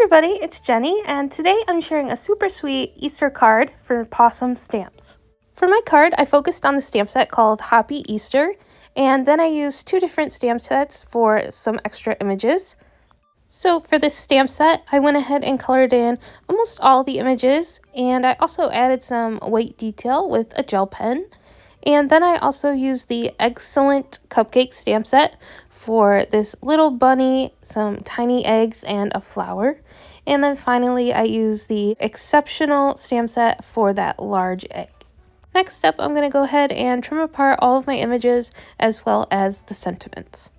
everybody, it's Jenny, and today I'm sharing a super sweet Easter card for Pawsome stamps. For my card, I focused on the stamp set called Hoppy Easter, and then I used two different stamp sets for some extra images. So for this stamp set, I went ahead and colored in almost all the images, and I also added some white detail with a gel pen. And then I also used the Excellent Cupcake stamp set for this little bunny, some tiny eggs, and a flower. And then finally, I used the Exceptional stamp set for that large egg. Next up, I'm going to go ahead and trim apart all of my images as well as the sentiments.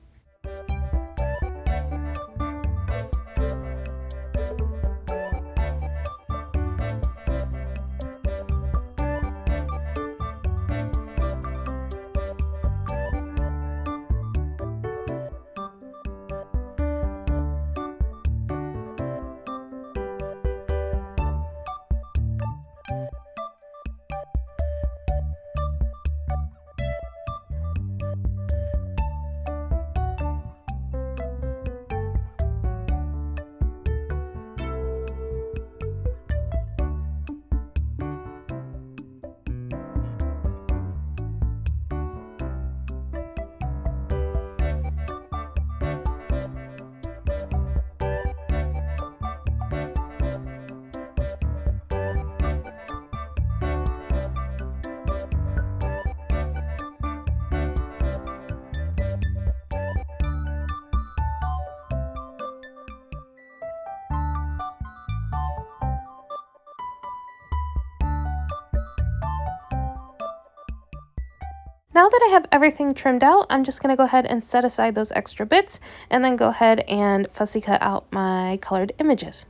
Now that I have everything trimmed out, I'm just going to go ahead and set aside those extra bits and then go ahead and fussy cut out my colored images.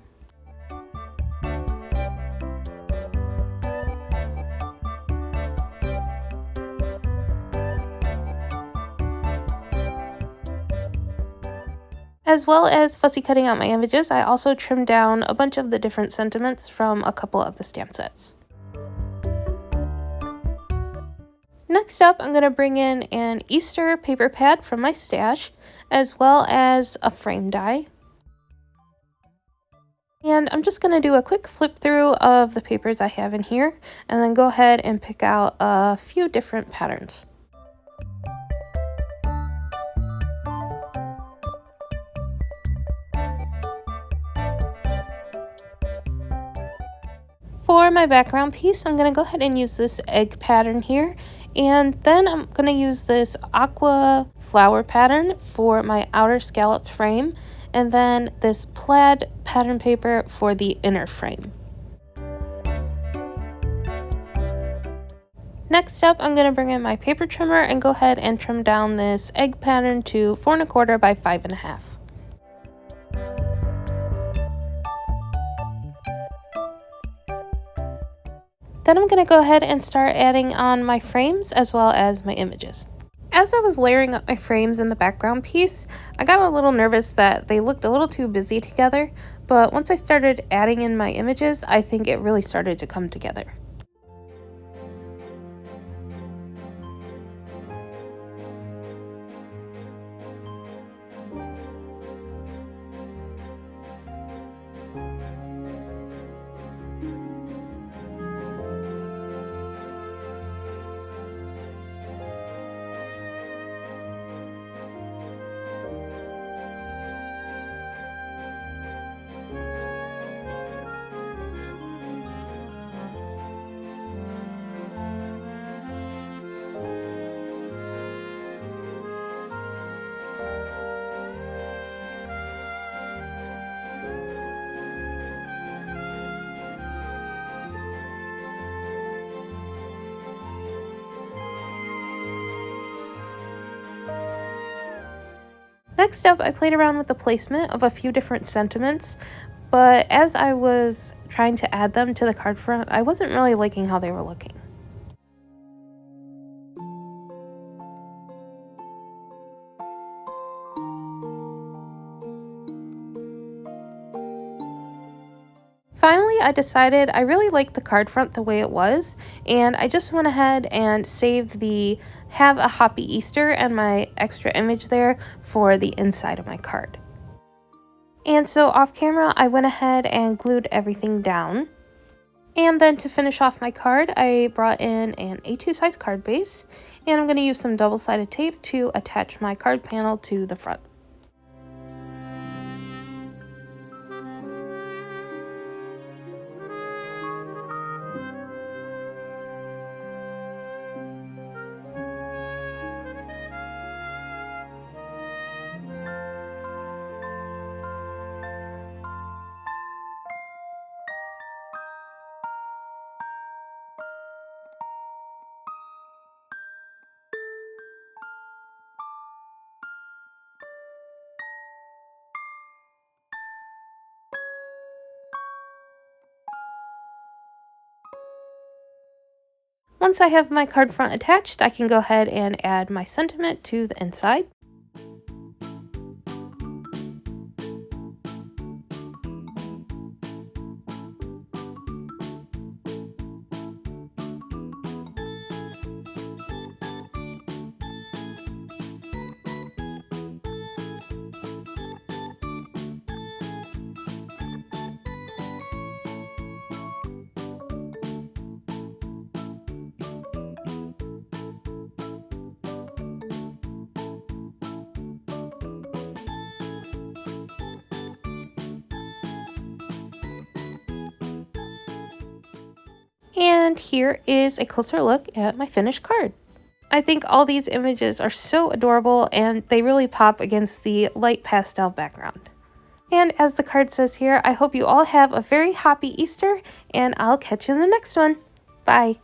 As well as fussy cutting out my images, I also trimmed down a bunch of the different sentiments from a couple of the stamp sets. Next up, I'm going to bring in an Easter paper pad from my stash, as well as a frame die. And I'm just going to do a quick flip through of the papers I have in here, and then go ahead and pick out a few different patterns. For my background piece, I'm going to go ahead and use this egg pattern here. And then I'm going to use this aqua flower pattern for my outer scalloped frame, and then this plaid pattern paper for the inner frame. Next up, I'm going to bring in my paper trimmer and go ahead and trim down this egg pattern to 4 1/4 by 5 1/2. Then I'm going to go ahead and start adding on my frames as well as my images. As I was layering up my frames in the background piece, I got a little nervous that they looked a little too busy together, but once I started adding in my images, I think it really started to come together. Next up, I played around with the placement of a few different sentiments, but as I was trying to add them to the card front, I wasn't really liking how they were looking. Finally, I decided I really liked the card front the way it was, and I just went ahead and saved the Have a Hoppy Easter and my extra image there for the inside of my card. And so off camera, I went ahead and glued everything down. And then to finish off my card, I brought in an A2 size card base, and I'm going to use some double-sided tape to attach my card panel to the front. Once I have my card front attached, I can go ahead and add my sentiment to the inside. And here is a closer look at my finished card. I think all these images are so adorable and they really pop against the light pastel background. And as the card says here, I hope you all have a very happy Easter, and I'll catch you in the next one. Bye!